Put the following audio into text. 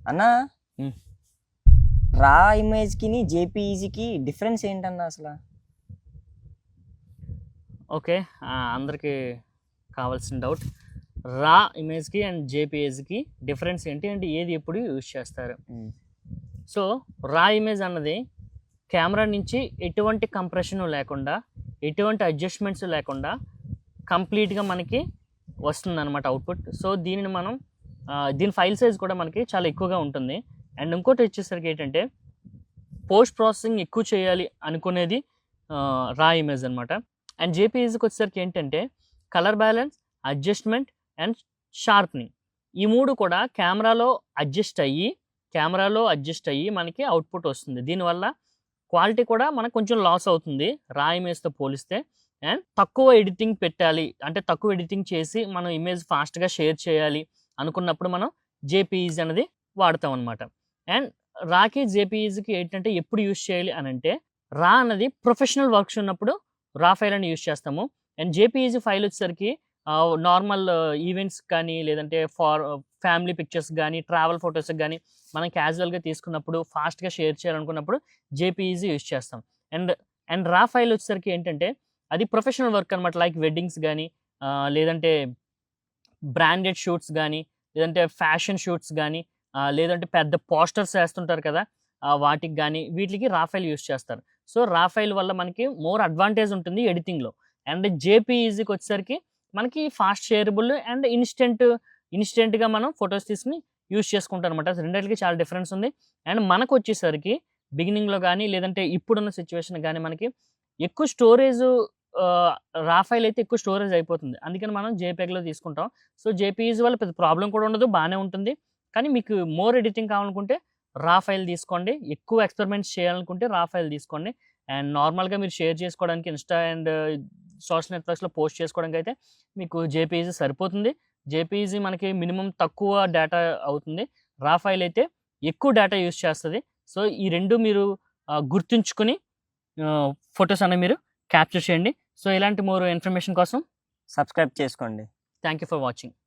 అన్నా ఉమ్. రా ఇమేజ్కి జేపీఈజీకి డిఫరెన్స్ ఏంటన్నా అసలు? ఓకే, అందరికీ కావాల్సిన డౌట్. రా ఇమేజ్కి అండ్ జేపీఎస్కి డిఫరెన్స్ ఏంటి అంటే ఏది ఎప్పుడు యూజ్ చేస్తారు? సో రా ఇమేజ్ అన్నది కెమెరా నుంచి ఎటువంటి కంప్రెషన్ లేకుండా, ఎటువంటి అడ్జస్ట్మెంట్స్ లేకుండా కంప్లీట్గా మనకి వస్తుంది అనమాట అవుట్పుట్. సో దీనిని మనం దీని ఫైల్ సైజ్ కూడా మనకి చాలా ఎక్కువగా ఉంటుంది. అండ్ ఇంకోటి వచ్చేసరికి ఏంటంటే పోస్ట్ ప్రాసెసింగ్ ఎక్కువ చేయాలి అనుకునేది రా ఇమేజ్ అనమాట. అండ్ జేపీఈజీకి వచ్చేసరికి ఏంటంటే colour balance, adjustment and sharpening, ఈ మూడు కూడా కెమెరాలో అడ్జస్ట్ అయ్యి మనకి అవుట్పుట్ వస్తుంది. దీనివల్ల క్వాలిటీ కూడా మనకు కొంచెం లాస్ అవుతుంది రా ఇమేజ్తో పోలిస్తే. అండ్ తక్కువ ఎడిటింగ్ పెట్టాలి అంటే తక్కువ ఎడిటింగ్ చేసి మనం ఇమేజ్ ఫాస్ట్గా షేర్ చేయాలి అనుకున్నప్పుడు మనం జేపీఈజీ అనేది వాడతాం అనమాట. అండ్ రాకి జేపీఈజీకి ఏంటంటే ఎప్పుడు యూజ్ చేయాలి అని అంటే రా అన్నది ప్రొఫెషనల్ వర్క్స్ ఉన్నప్పుడు రా ఫైల్ అని యూజ్ చేస్తాము. అండ్ జేపీఈజీ ఫైల్ వచ్చేసరికి నార్మల్ ఈవెంట్స్ కానీ లేదంటే ఫ్యామిలీ పిక్చర్స్ కానీ ట్రావెల్ ఫొటోస్కి కానీ మనం క్యాజువల్గా తీసుకున్నప్పుడు ఫాస్ట్గా షేర్ చేయాలనుకున్నప్పుడు జేపీఈజీ యూజ్ చేస్తాం. అండ్ రా ఫైల్ వచ్చేసరికి ఏంటంటే అది ప్రొఫెషనల్ వర్క్ అనమాట. లైక్ వెడ్డింగ్స్ కానీ లేదంటే బ్రాండెడ్ షూట్స్ కానీ లేదంటే ఫ్యాషన్ షూట్స్ కానీ లేదంటే పెద్ద పోస్టర్స్ వేస్తుంటారు కదా, వాటికి కానీ వీటికి రా ఫైల్ యూజ్ చేస్తారు. సో రా ఫైల్ వల్ల మనకి మోర్ అడ్వాంటేజ్ ఉంటుంది ఎడిటింగ్లో. అండ్ జేపీఈజీకి వచ్చేసరికి మనకి ఫాస్ట్ షేరబుల్ అండ్ ఇన్స్టెంట్గా మనం ఫొటోస్ తీసుకుని యూజ్ చేసుకుంటాం అనమాట. రెండింటికి చాలా డిఫరెన్స్ ఉంది. అండ్ మనకు వచ్చేసరికి బిగినింగ్లో కానీ లేదంటే ఇప్పుడున్న సిచ్యువేషన్ కానీ మనకి ఎక్కువ స్టోరేజ్ రా ఫైల్ అయితే ఎక్కువ స్టోరేజ్ అయిపోతుంది. అందుకని మనం జేపీఈలో తీసుకుంటాం. సో జేపీఈజీ వల్ల పెద్ద ప్రాబ్లం కూడా ఉండదు, బాగానే ఉంటుంది. కానీ మీకు మోర్ ఎడిటింగ్ కావాలనుకుంటే రా ఫైల్ తీసుకోండి. ఎక్కువ ఎక్స్పెరిమెంట్స్ చేయాలనుకుంటే రా ఫైల్ తీసుకోండి. అండ్ నార్మల్గా మీరు షేర్ చేసుకోవడానికి ఇన్స్టా అండ్ సోషల్ నెట్వర్క్స్లో పోస్ట్ చేసుకోవడానికి అయితే మీకు జేపీఈజీ సరిపోతుంది. జేపీఈజీ మనకి మినిమం తక్కువ డేటా అవుతుంది, రా ఫైల్ అయితే ఎక్కువ డేటా యూజ్ చేస్తుంది. సో ఈ రెండు మీరు గుర్తుంచుకొని ఫొటోస్ అనేవి మీరు క్యాప్చర్ చేయండి. సో ఇలాంటి మోర్ ఇన్ఫర్మేషన్ కోసం సబ్స్క్రైబ్ చేసుకోండి. Thank you for watching.